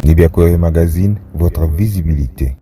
Nibiakoe Magazine, votre visibilité.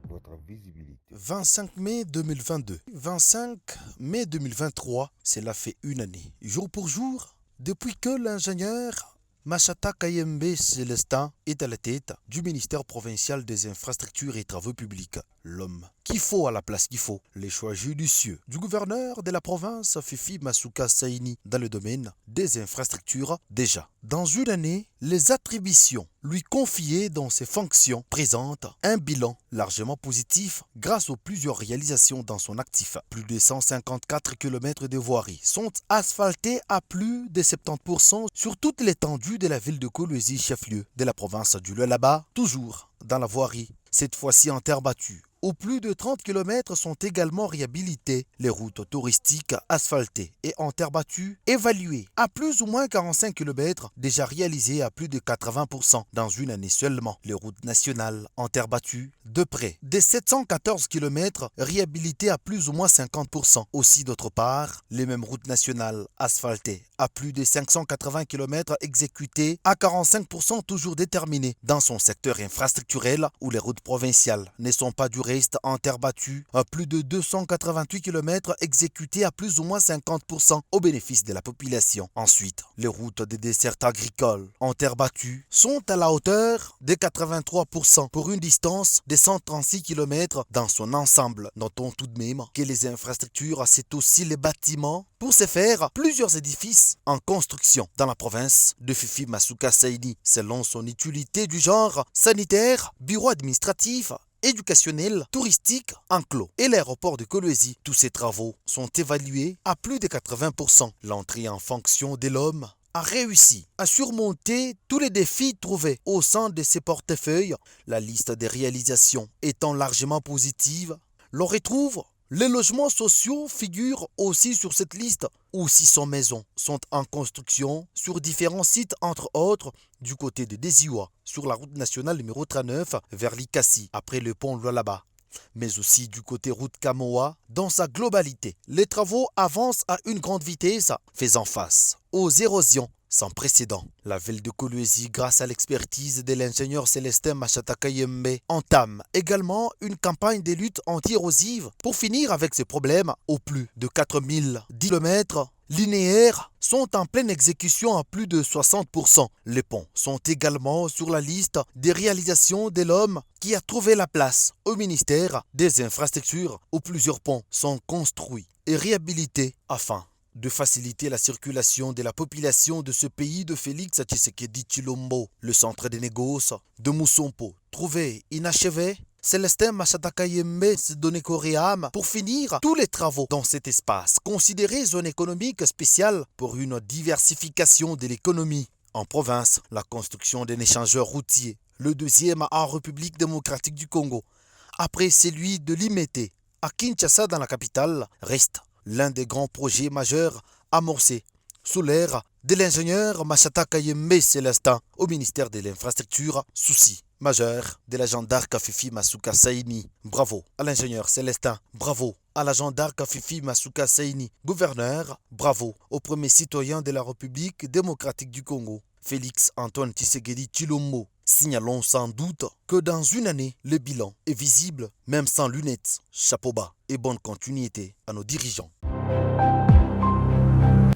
25 mai 2022, 25 mai 2023, cela fait une année, jour pour jour, depuis que l'ingénieur Machata Kayembe Célestin est à la tête du ministère provincial des infrastructures et travaux publics. L'homme qu'il faut à la place qu'il faut. Les choix judicieux du gouverneur de la province Fifi Masuka Saini dans le domaine des infrastructures. Déjà, dans une année, les attributions lui confiées dans ses fonctions présentent un bilan largement positif grâce aux plusieurs réalisations dans son actif. Plus de 154 km de voiries sont asphaltées à plus de 70% sur toute l'étendue de la ville de Kolwezi, chef-lieu de la province du Lualaba, toujours dans la voirie, cette fois-ci en terre battue. Où plus de 30 km sont également réhabilités. Les routes touristiques asphaltées et en terre battue évaluées à plus ou moins 45 km, déjà réalisées à plus de 80% dans une année seulement. Les routes nationales en terre battue de près des 714 km réhabilitées à plus ou moins 50%. Aussi d'autre part, les mêmes routes nationales asphaltées à plus de 580 km exécutées à 45% toujours déterminées dans son secteur infrastructurel où les routes provinciales ne sont pas du reste en terre battue à plus de 288 km exécutés à plus ou moins 50% au bénéfice de la population. Ensuite, les routes des desserts agricoles en terre battue sont à la hauteur de 83% pour une distance de 136 km dans son ensemble. Notons tout de même que les infrastructures, c'est aussi les bâtiments. Pour ce faire, plusieurs édifices en construction dans la province de Fifi Masuka Saini selon son utilité du genre sanitaire, bureau administratif, éducationnel, touristique, enclos et l'aéroport de Kolwezi. Tous ces travaux sont évalués à plus de 80%. L'entrée en fonction de l'homme a réussi à surmonter tous les défis trouvés au sein de ses portefeuilles. La liste des réalisations étant largement positive, l'on retrouve les logements sociaux figurent aussi sur cette liste, où 600 maisons sont en construction sur différents sites, entre autres du côté de Desiwa, sur la route nationale numéro 39 vers Likasi, après le pont Lualaba, mais aussi du côté route Kamoa dans sa globalité. Les travaux avancent à une grande vitesse, faisant face aux érosions sans précédent. La ville de Kolwezi, grâce à l'expertise de l'ingénieur Célestin Machata Kayembe, entame également une campagne de lutte anti-érosive pour finir avec ces problèmes. Au plus de 4000 km linéaires sont en pleine exécution à plus de 60%. Les ponts sont également sur la liste des réalisations de l'homme qui a trouvé la place au ministère des infrastructures où plusieurs ponts sont construits et réhabilités afin de faciliter la circulation de la population de ce pays de Félix Tshisekedi Tshilombo. Le centre de négoce de Moussompo, trouvé inachevé, Célestin Machata Kayembe s'est donné corps et âme pour finir tous les travaux dans cet espace, considéré zone économique spéciale pour une diversification de l'économie. En province, la construction d'un échangeur routier, le deuxième en République démocratique du Congo, après celui de Limete à Kinshasa dans la capitale, reste l'un des grands projets majeurs amorcés sous l'ère de l'ingénieur Machata Kayembe Célestin au ministère de l'Infrastructure, souci majeur de la gendarme Fifi Masuka Saini. Bravo à l'ingénieur Célestin, bravo à la gendarme Fifi Masuka Saini. Gouverneur, bravo au premier citoyen de la République démocratique du Congo, Félix Antoine Tshisekedi Tshilombo. Signalons sans doute que dans une année, le bilan est visible, même sans lunettes. Chapeau bas et bonne continuité à nos dirigeants.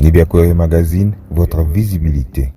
Nibiakoe Magazine, votre visibilité.